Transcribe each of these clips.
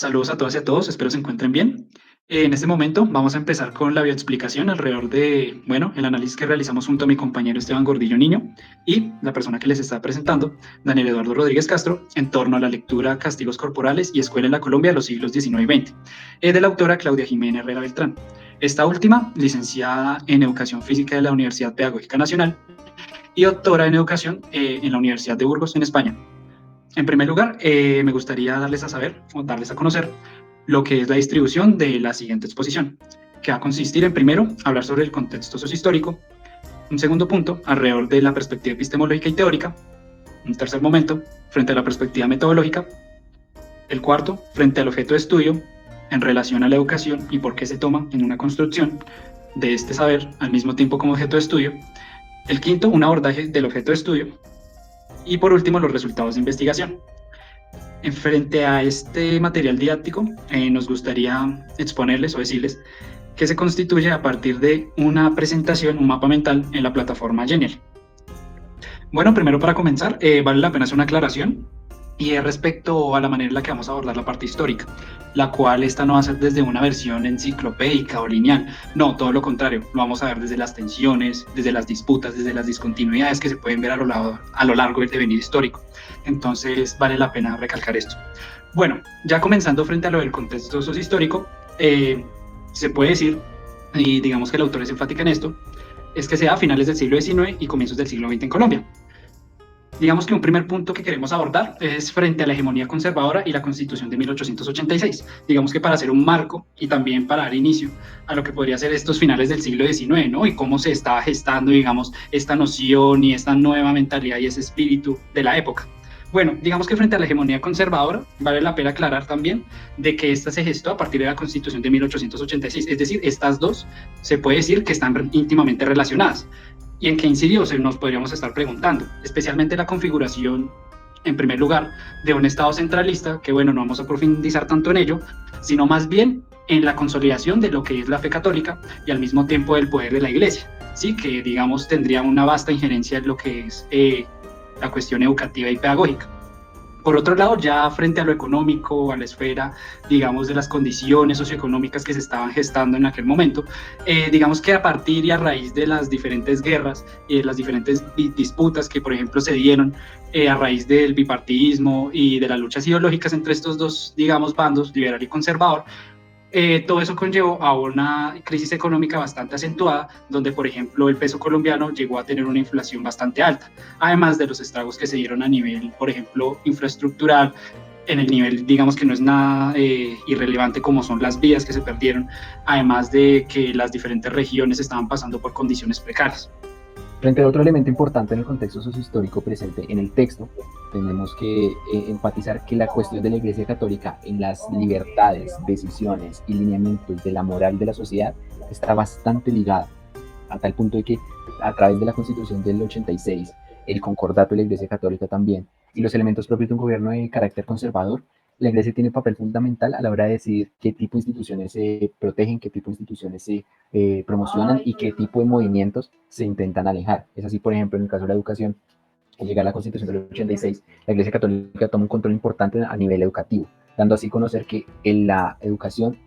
Saludos a todas y a todos, espero se encuentren bien. En este momento vamos a empezar con la bioexplicación alrededor de, bueno, el análisis que realizamos junto a mi compañero Esteban Gordillo Niño y la persona que les está presentando, Daniel Eduardo Rodríguez Castro, en torno a la lectura Castigos Corporales y Escuela en la Colombia de los siglos XIX y XX, de la autora Claudia Jimena Herrera Beltrán. Esta última, licenciada en Educación Física de la Universidad Pedagógica Nacional y doctora en Educación en la Universidad de Burgos, en España. En primer lugar, me gustaría darles a saber o darles a conocer lo que es la distribución de la siguiente exposición, que va a consistir en, primero, hablar sobre el contexto sociohistórico, un segundo punto, alrededor de la perspectiva epistemológica y teórica, un tercer momento, frente a la perspectiva metodológica, el cuarto, frente al objeto de estudio, en relación a la educación y por qué se toma en una construcción de este saber al mismo tiempo como objeto de estudio, el quinto, un abordaje del objeto de estudio, y por último, los resultados de investigación. En frente a este material didáctico, nos gustaría exponerles o decirles que se constituye a partir de una presentación, un mapa mental en la plataforma Genial. Bueno, primero para comenzar, vale la pena hacer una aclaración y es respecto a la manera en la que vamos a abordar la parte histórica, la cual esta no va a ser desde una versión enciclopédica o lineal, no, todo lo contrario, lo vamos a ver desde las tensiones, desde las disputas, desde las discontinuidades que se pueden ver a lo largo del devenir histórico. Entonces vale la pena recalcar esto. Bueno, ya comenzando frente a lo del contexto sociohistórico, se puede decir, y digamos que el autor es enfática en esto, es que sea a finales del siglo XIX y comienzos del siglo XX en Colombia. Digamos que un primer punto que queremos abordar es frente a la hegemonía conservadora y la Constitución de 1886. Digamos que para hacer un marco y también para dar inicio a lo que podría ser estos finales del siglo XIX, ¿no? Y cómo se estaba gestando, digamos, esta noción y esta nueva mentalidad y ese espíritu de la época. Bueno, digamos que frente a la hegemonía conservadora, vale la pena aclarar también de que esta se gestó a partir de la Constitución de 1886. Es decir, estas dos se puede decir que están íntimamente relacionadas. ¿Y en qué incidió? Nos podríamos estar preguntando, especialmente la configuración, en primer lugar, de un Estado centralista, que bueno, no vamos a profundizar tanto en ello, sino más bien en la consolidación de lo que es la fe católica y al mismo tiempo del poder de la Iglesia, ¿sí? Que digamos tendría una vasta injerencia en lo que es la cuestión educativa y pedagógica. Por otro lado, ya frente a lo económico, a la esfera, digamos, de las condiciones socioeconómicas que se estaban gestando en aquel momento, digamos que a partir y a raíz de las diferentes guerras y de las diferentes disputas que, por ejemplo, se dieron a raíz del bipartidismo y de las luchas ideológicas entre estos dos, digamos, bandos, liberal y conservador, todo eso conllevó a una crisis económica bastante acentuada, donde, por ejemplo, el peso colombiano llegó a tener una inflación bastante alta, además de los estragos que se dieron a nivel, por ejemplo, infraestructural, en el nivel, digamos que no es nada irrelevante como son las vías que se perdieron, además de que las diferentes regiones estaban pasando por condiciones precarias. Frente a otro elemento importante en el contexto sociohistórico presente en el texto, tenemos que enfatizar que la cuestión de la Iglesia Católica en las libertades, decisiones y lineamientos de la moral de la sociedad está bastante ligada, a tal punto de que a través de la Constitución del 86, el concordato de la Iglesia Católica también, y los elementos propios de un gobierno de carácter conservador, la Iglesia tiene un papel fundamental a la hora de decidir qué tipo de instituciones se protegen, qué tipo de instituciones se promocionan y qué tipo de movimientos se intentan alejar. Es así, por ejemplo, en el caso de la educación, al llegar a la Constitución del 86, la Iglesia Católica toma un control importante a nivel educativo, dando así a conocer que en la educación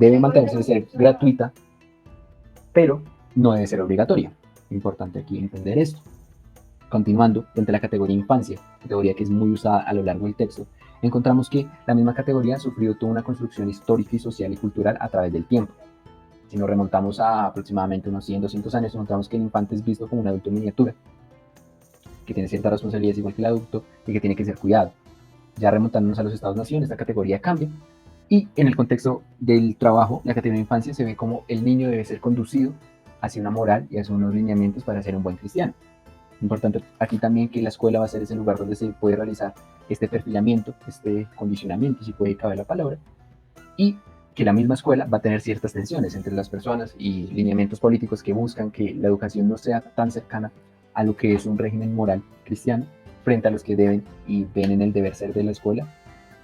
debe mantenerse de ser gratuita, pero no debe ser obligatoria. Importante aquí entender esto. Continuando, frente a la categoría infancia, categoría que es muy usada a lo largo del texto, encontramos que la misma categoría ha sufrido toda una construcción histórica y social y cultural a través del tiempo. Si nos remontamos a aproximadamente unos 100, 200 años, encontramos que el infante es visto como un adulto en miniatura, que tiene ciertas responsabilidades igual que el adulto y que tiene que ser cuidado. Ya remontándonos a los Estados-nación, esta categoría cambia. Y en el contexto del trabajo, la categoría de infancia se ve como el niño debe ser conducido hacia una moral y hacia unos lineamientos para ser un buen cristiano. Importante aquí también que la escuela va a ser ese lugar donde se puede realizar este perfilamiento, este condicionamiento, si puede caber la palabra, y que la misma escuela va a tener ciertas tensiones entre las personas y lineamientos políticos que buscan que la educación no sea tan cercana a lo que es un régimen moral cristiano frente a los que deben y ven en el deber ser de la escuela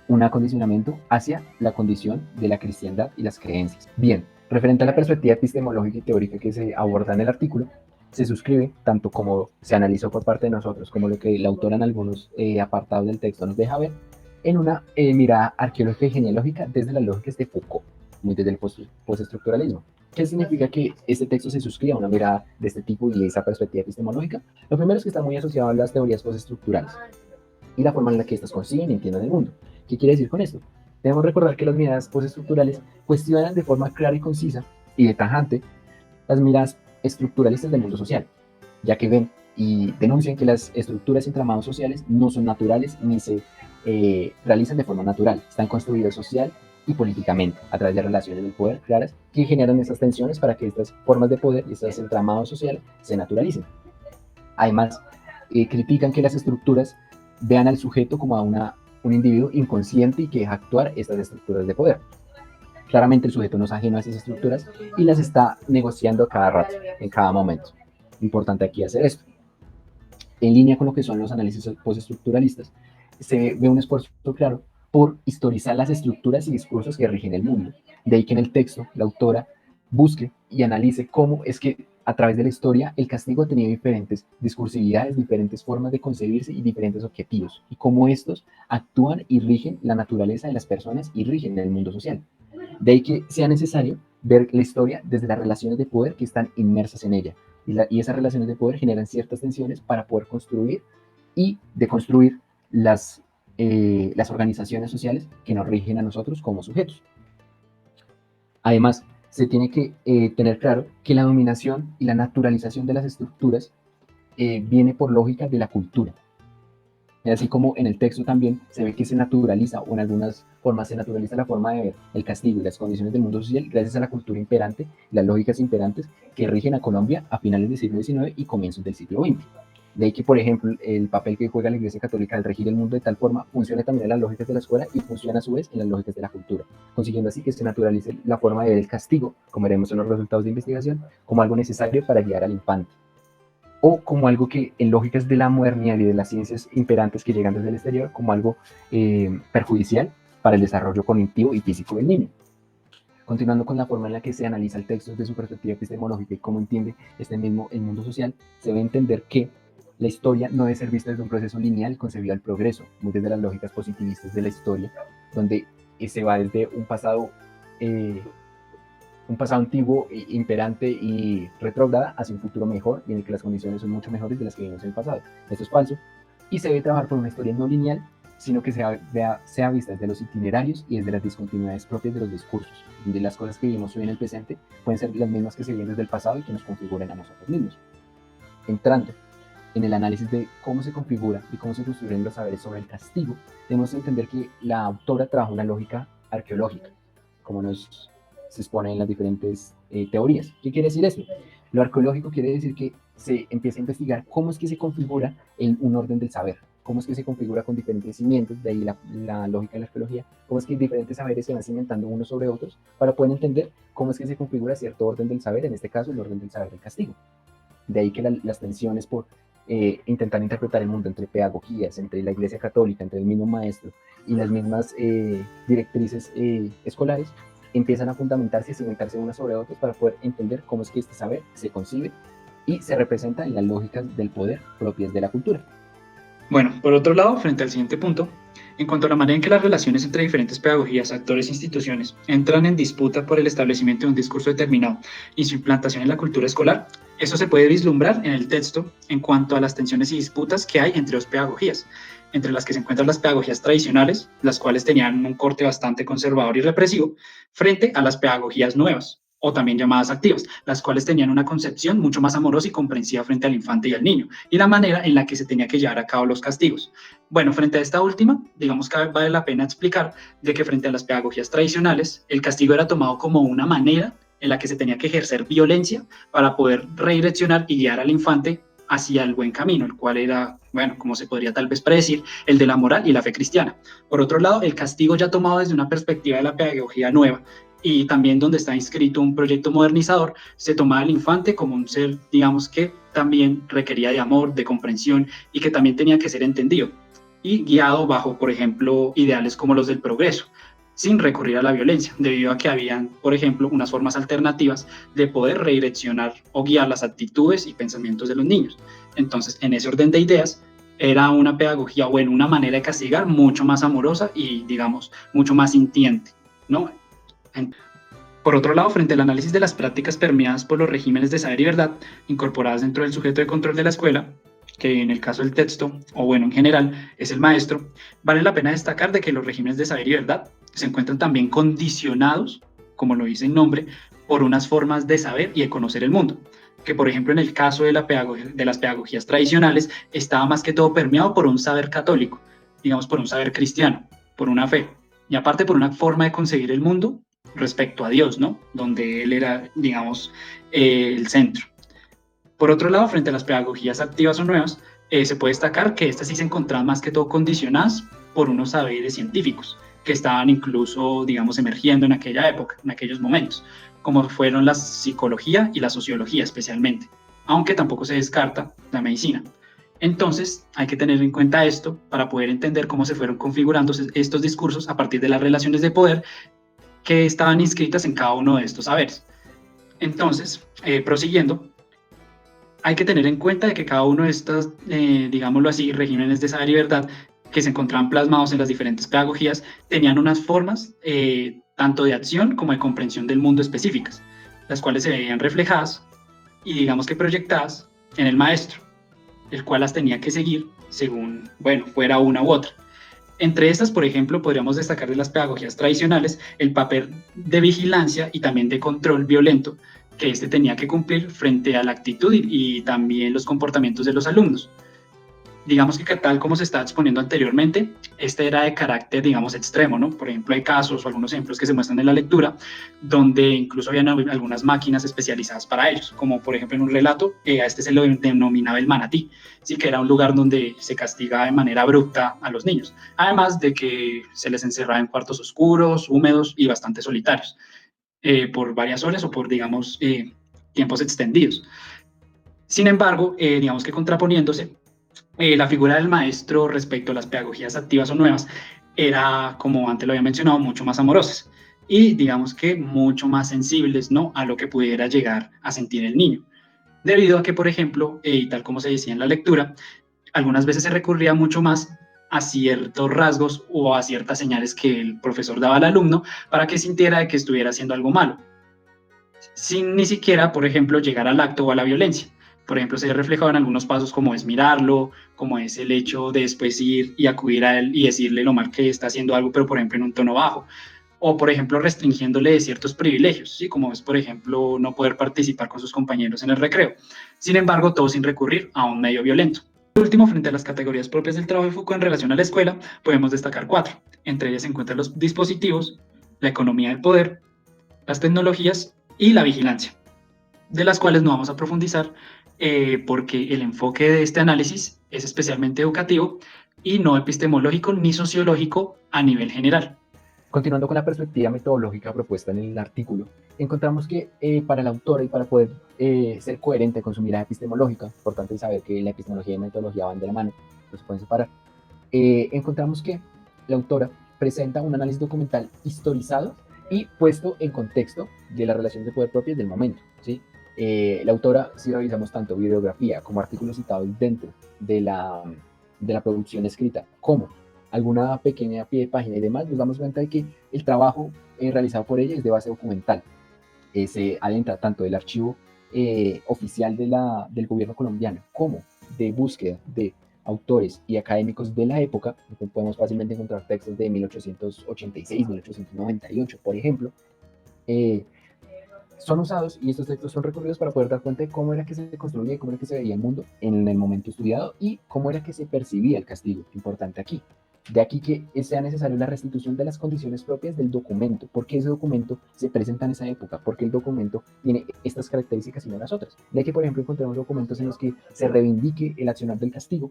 un acondicionamiento hacia la condición de la cristiandad y las creencias. Bien, referente a la perspectiva epistemológica y teórica que se aborda en el artículo, se suscribe tanto como se analizó por parte de nosotros como lo que el autor en algunos apartados del texto nos deja ver, en una mirada arqueológica y genealógica desde las lógicas de Foucault, muy desde el postestructuralismo. ¿Qué significa que este texto se suscribe a una mirada de este tipo y esa perspectiva epistemológica? Lo primero es que está muy asociado a las teorías postestructurales y la forma en la que estas consiguen y entienden el mundo. ¿Qué quiere decir con esto? Debemos recordar que las miradas postestructurales cuestionan de forma clara y concisa y de tajante las miradas estructuralistas del mundo social, ya que ven y denuncian que las estructuras y entramados sociales no son naturales ni se realizan de forma natural, están construidas social y políticamente a través de relaciones del poder claras que generan estas tensiones para que estas formas de poder y estos entramados sociales se naturalicen. Además, critican que las estructuras vean al sujeto como a un individuo inconsciente y que deja actuar estas estructuras de poder. Claramente el sujeto no es ajeno a esas estructuras y las está negociando a cada rato, en cada momento. Importante aquí hacer esto. En línea con lo que son los análisis postestructuralistas, se ve un esfuerzo claro por historizar las estructuras y discursos que rigen el mundo. De ahí que en el texto la autora busque y analice cómo es que a través de la historia el castigo ha tenido diferentes discursividades, diferentes formas de concebirse y diferentes objetivos, y cómo estos actúan y rigen la naturaleza de las personas y rigen el mundo social. De ahí que sea necesario ver la historia desde las relaciones de poder que están inmersas en ella. Y esas relaciones de poder generan ciertas tensiones para poder construir y deconstruir las organizaciones sociales que nos rigen a nosotros como sujetos. Además, se tiene que tener claro que la dominación y la naturalización de las estructuras viene por lógica de la cultura. Así como en el texto también se ve que se naturaliza, o en algunas formas se naturaliza la forma de ver el castigo y las condiciones del mundo social gracias a la cultura imperante, las lógicas imperantes que rigen a Colombia a finales del siglo XIX y comienzos del siglo XX. De ahí que, por ejemplo, el papel que juega la Iglesia Católica al regir el mundo de tal forma funciona también en las lógicas de la escuela y funciona a su vez en las lógicas de la cultura, consiguiendo así que se naturalice la forma de ver el castigo, como veremos en los resultados de investigación, como algo necesario para guiar al infante, o como algo que en lógicas de la modernidad y de las ciencias imperantes que llegan desde el exterior, como algo perjudicial para el desarrollo cognitivo y físico del niño. Continuando con la forma en la que se analiza el texto desde su perspectiva epistemológica y cómo entiende este mismo el mundo social, se debe entender que la historia no debe ser vista desde un proceso lineal concebido al progreso, muy desde las lógicas positivistas de la historia, donde se va desde un pasado antiguo, imperante y retrógrada hacia un futuro mejor y en el que las condiciones son mucho mejores de las que vimos en el pasado. Esto es falso y se debe trabajar por una historia no lineal, sino que sea vista desde los itinerarios y desde las discontinuidades propias de los discursos, donde las cosas que vivimos hoy en el presente pueden ser las mismas que se viven desde el pasado y que nos configuren a nosotros mismos. Entrando en el análisis de cómo se configura y cómo se construyen los saberes sobre el castigo, debemos entender que la autora trabaja una lógica arqueológica, como se expone en las diferentes teorías. ¿Qué quiere decir esto? Lo arqueológico quiere decir que se empieza a investigar cómo es que se configura un orden del saber, cómo es que se configura con diferentes cimientos, de ahí la lógica de la arqueología, cómo es que diferentes saberes se van cimentando unos sobre otros para poder entender cómo es que se configura cierto orden del saber, en este caso el orden del saber del castigo. De ahí que las tensiones por intentar interpretar el mundo entre pedagogías, entre la Iglesia Católica, entre el mismo maestro y las mismas directrices escolares, empiezan a fundamentarse y cimentarse unas sobre otras para poder entender cómo es que este saber se concibe y se representa en las lógicas del poder propias de la cultura. Bueno, por otro lado, frente al siguiente punto, en cuanto a la manera en que las relaciones entre diferentes pedagogías, actores e instituciones entran en disputa por el establecimiento de un discurso determinado y su implantación en la cultura escolar, eso se puede vislumbrar en el texto en cuanto a las tensiones y disputas que hay entre dos pedagogías, entre las que se encuentran las pedagogías tradicionales, las cuales tenían un corte bastante conservador y represivo, frente a las pedagogías nuevas, o también llamadas activas, las cuales tenían una concepción mucho más amorosa y comprensiva frente al infante y al niño, y la manera en la que se tenía que llevar a cabo los castigos. Bueno, frente a esta última, digamos que vale la pena explicar de que frente a las pedagogías tradicionales, el castigo era tomado como una manera en la que se tenía que ejercer violencia para poder redireccionar y guiar al infante hacia el buen camino, el cual era, bueno, como se podría tal vez predecir, el de la moral y la fe cristiana. Por otro lado, el castigo ya tomado desde una perspectiva de la pedagogía nueva, y también donde está inscrito un proyecto modernizador, se tomaba al infante como un ser, digamos, que también requería de amor, de comprensión y que también tenía que ser entendido y guiado bajo, por ejemplo, ideales como los del progreso, sin recurrir a la violencia, debido a que habían, por ejemplo, unas formas alternativas de poder redireccionar o guiar las actitudes y pensamientos de los niños. Entonces, en ese orden de ideas, era una pedagogía, bueno, una manera de castigar mucho más amorosa y, digamos, mucho más sintiente, ¿no? Por otro lado, frente al análisis de las prácticas permeadas por los regímenes de saber y verdad, incorporadas dentro del sujeto de control de la escuela, que en el caso del texto, o bueno, en general, es el maestro, vale la pena destacar de que los regímenes de saber y verdad se encuentran también condicionados, como lo dice el nombre, por unas formas de saber y de conocer el mundo, que por ejemplo en el caso de, de las pedagogías tradicionales estaba más que todo permeado por un saber católico, digamos por un saber cristiano, por una fe, y aparte por una forma de concebir el mundo respecto a Dios, ¿no? Donde él era, digamos, el centro. Por otro lado, frente a las pedagogías activas o nuevas, se puede destacar que estas sí se encontraban más que todo condicionadas por unos saberes científicos que estaban incluso, digamos, emergiendo en aquella época, en aquellos momentos, como fueron la psicología y la sociología especialmente, aunque tampoco se descarta la medicina. Entonces, hay que tener en cuenta esto para poder entender cómo se fueron configurando estos discursos a partir de las relaciones de poder que estaban inscritas en cada uno de estos saberes. Entonces, prosiguiendo, hay que tener en cuenta de que cada uno de estos, digámoslo así, regímenes de saber y verdad que se encontraban plasmados en las diferentes pedagogías, tenían unas formas tanto de acción como de comprensión del mundo específicas, las cuales se veían reflejadas y digamos que proyectadas en el maestro, el cual las tenía que seguir según, bueno, fuera una u otra. Entre estas, por ejemplo, podríamos destacar de las pedagogías tradicionales el papel de vigilancia y también de control violento que éste tenía que cumplir frente a la actitud y también los comportamientos de los alumnos. Digamos que tal como se estaba exponiendo anteriormente, este era de carácter, digamos, extremo, ¿no? Por ejemplo, hay casos o algunos ejemplos que se muestran en la lectura donde incluso habían algunas máquinas especializadas para ellos, como por ejemplo en un relato, a este se lo denominaba el manatí, sí que era un lugar donde se castigaba de manera abrupta a los niños, además de que se les encerraba en cuartos oscuros, húmedos y bastante solitarios, por varias horas o por, digamos, tiempos extendidos. Sin embargo, digamos que contraponiéndose, la figura del maestro respecto a las pedagogías activas o nuevas era, como antes lo había mencionado, mucho más amorosas y digamos que mucho más sensibles, ¿no?, a lo que pudiera llegar a sentir el niño. Debido a que, por ejemplo, y tal como se decía en la lectura, algunas veces se recurría mucho más a ciertos rasgos o a ciertas señales que el profesor daba al alumno para que sintiera de que estuviera haciendo algo malo, sin ni siquiera, por ejemplo, llegar al acto o a la violencia. Por ejemplo, se reflejaba en algunos pasos como es mirarlo, como es el hecho de después ir y acudir a él y decirle lo mal que está haciendo algo, pero por ejemplo en un tono bajo. O por ejemplo restringiéndole de ciertos privilegios, ¿sí? Como es por ejemplo no poder participar con sus compañeros en el recreo. Sin embargo, todo sin recurrir a un medio violento. Por último, frente a las categorías propias del trabajo de Foucault en relación a la escuela, podemos destacar cuatro. Entre ellas se encuentran los dispositivos, la economía del poder, las tecnologías y la vigilancia, de las cuales no vamos a profundizar porque el enfoque de este análisis es especialmente educativo y no epistemológico ni sociológico a nivel general. Continuando con la perspectiva metodológica propuesta en el artículo, encontramos que para la autora y para poder ser coherente con su mirada epistemológica, importante saber que la epistemología y la metodología van de la mano, no se pueden separar, encontramos que la autora presenta un análisis documental historizado y puesto en contexto de las relaciones de poder propias del momento, ¿sí? La autora, si revisamos tanto bibliografía como artículos citados dentro de la producción escrita, como alguna pequeña pie de página y demás, nos damos cuenta de que el trabajo realizado por ella es de base documental. Se adentra tanto del archivo oficial del gobierno colombiano como de búsqueda de autores y académicos de la época. Podemos fácilmente encontrar textos de 1886, 1898, por ejemplo. Son usados y estos textos son recurridos para poder dar cuenta de cómo era que se construía y cómo era que se veía el mundo en el momento estudiado y cómo era que se percibía el castigo, importante aquí. De aquí que sea necesaria la restitución de las condiciones propias del documento, porque ese documento se presenta en esa época, porque el documento tiene estas características y no las otras. De aquí, por ejemplo, encontramos documentos en los que se reivindique el accionar del castigo,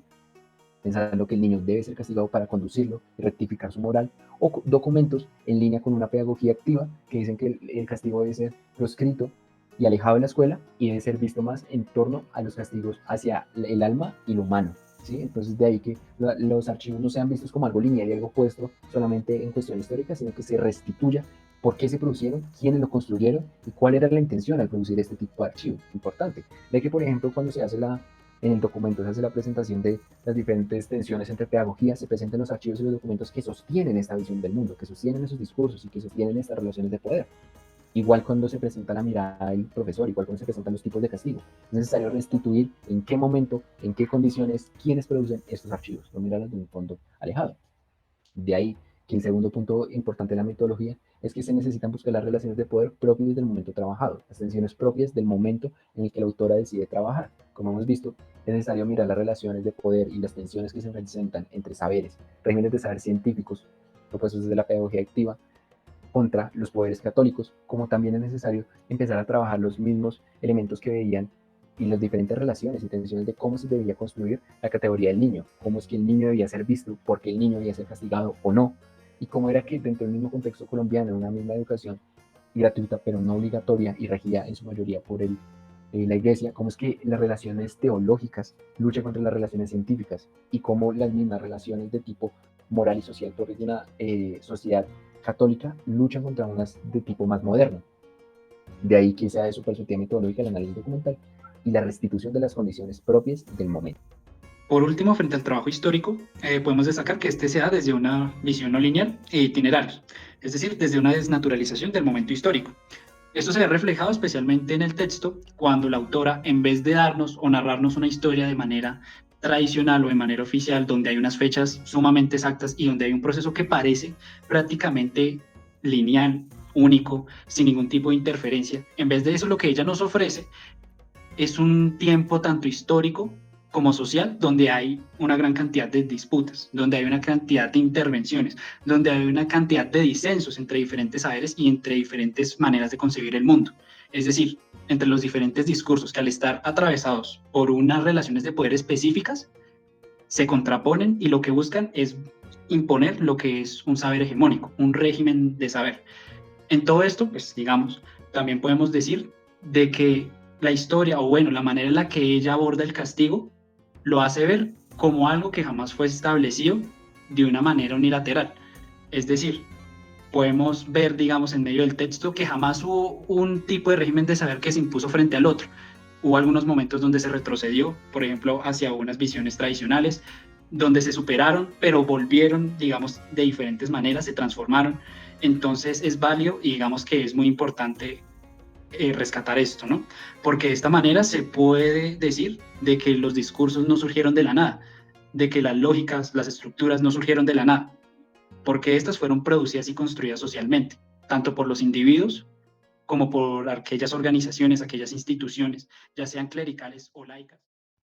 pensando que el niño debe ser castigado para conducirlo y rectificar su moral, o documentos en línea con una pedagogía activa que dicen que el castigo debe ser proscrito y alejado de la escuela y debe ser visto más en torno a los castigos hacia el alma y lo humano. ¿Sí? Entonces de ahí que los archivos no sean vistos como algo lineal y algo puesto solamente en cuestión histórica, sino que se restituya por qué se produjeron, quiénes lo construyeron y cuál era la intención al producir este tipo de archivos. Importante. De que, por ejemplo, cuando se hace En el documento se hace la presentación de las diferentes tensiones entre pedagogías, se presentan los archivos y los documentos que sostienen esta visión del mundo, que sostienen esos discursos y que sostienen estas relaciones de poder. Igual cuando se presenta la mirada del profesor, igual cuando se presentan los tipos de castigo. Es necesario restituir en qué momento, en qué condiciones, quiénes producen estos archivos, no mirarlos de un fondo alejado. De ahí que el segundo punto importante de la metodología es que se necesitan buscar las relaciones de poder propias del momento trabajado, las tensiones propias del momento en el que la autora decide trabajar. Como hemos visto, es necesario mirar las relaciones de poder y las tensiones que se presentan entre saberes, regímenes de saber científicos, propuestos desde la pedagogía activa, contra los poderes católicos, como también es necesario empezar a trabajar los mismos elementos que veían y las diferentes relaciones y tensiones de cómo se debía construir la categoría del niño, cómo es que el niño debía ser visto, por qué el niño debía ser castigado o no, y cómo era que dentro del mismo contexto colombiano, en una misma educación gratuita pero no obligatoria y regida en su mayoría por la iglesia, cómo es que las relaciones teológicas luchan contra las relaciones científicas y cómo las mismas relaciones de tipo moral y social propias de una sociedad católica luchan contra unas de tipo más moderno. De ahí que sea de su perspectiva metodológica el análisis documental y la restitución de las condiciones propias del momento. Por último, frente al trabajo histórico, podemos destacar que este se da desde una visión no lineal e itineraria, es decir, desde una desnaturalización del momento histórico. Esto se ve reflejado especialmente en el texto cuando la autora, en vez de darnos o narrarnos una historia de manera tradicional o de manera oficial, donde hay unas fechas sumamente exactas y donde hay un proceso que parece prácticamente lineal, único, sin ningún tipo de interferencia, en vez de eso lo que ella nos ofrece es un tiempo tanto histórico como social, donde hay una gran cantidad de disputas, donde hay una cantidad de intervenciones, donde hay una cantidad de disensos entre diferentes saberes y entre diferentes maneras de concebir el mundo. Es decir, entre los diferentes discursos que al estar atravesados por unas relaciones de poder específicas, se contraponen y lo que buscan es imponer lo que es un saber hegemónico, un régimen de saber. En todo esto, pues digamos, también podemos decir de que la historia, o bueno, la manera en la que ella aborda el castigo, lo hace ver como algo que jamás fue establecido de una manera unilateral. Es decir, podemos ver, digamos, en medio del texto que jamás hubo un tipo de régimen de saber que se impuso frente al otro. Hubo algunos momentos donde se retrocedió, por ejemplo, hacia unas visiones tradicionales, donde se superaron, pero volvieron, digamos, de diferentes maneras, se transformaron. Entonces es válido y digamos que es muy importante rescatar esto, ¿no? Porque de esta manera se puede decir de que los discursos no surgieron de la nada, de que las lógicas, las estructuras no surgieron de la nada, porque estas fueron producidas y construidas socialmente, tanto por los individuos como por aquellas organizaciones, aquellas instituciones, ya sean clericales o laicas.